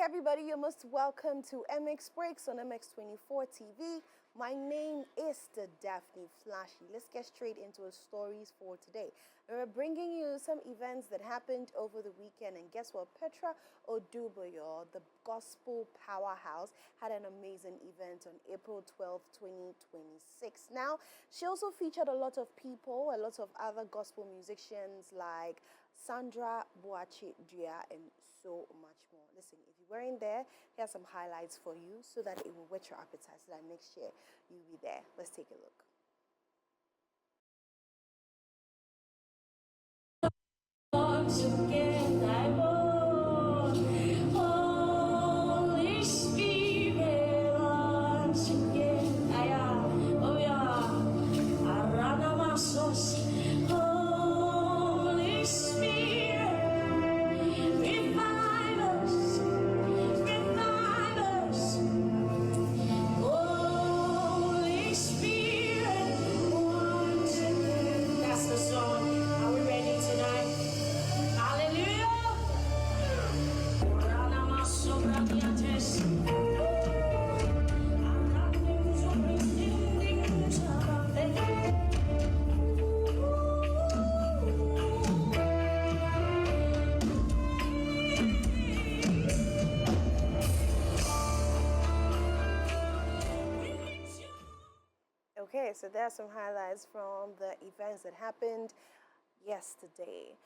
everybody, you're most welcome to BREAKZ on MX24 TV. My name is the Daphne Flashy. Let's get straight into our stories for today. We're bringing you some events that happened over the weekend, and guess what? Petra Odubayo, the gospel powerhouse, had an amazing event on April 12, 2026. Now, she also featured a lot of people, a lot of other gospel musicians like Sandra Boakye Duah and so much more. Listen, if you weren't there, here are some highlights for you so that it will whet your appetite so that next year you'll be there. Let's take a look. Holy Spirit, once again, oh yeah, Holy Spirit, revive us, Holy Spirit, once again. That's the song. Are we ready tonight? Hallelujah. Okay, so there are some highlights from the events that happened yesterday.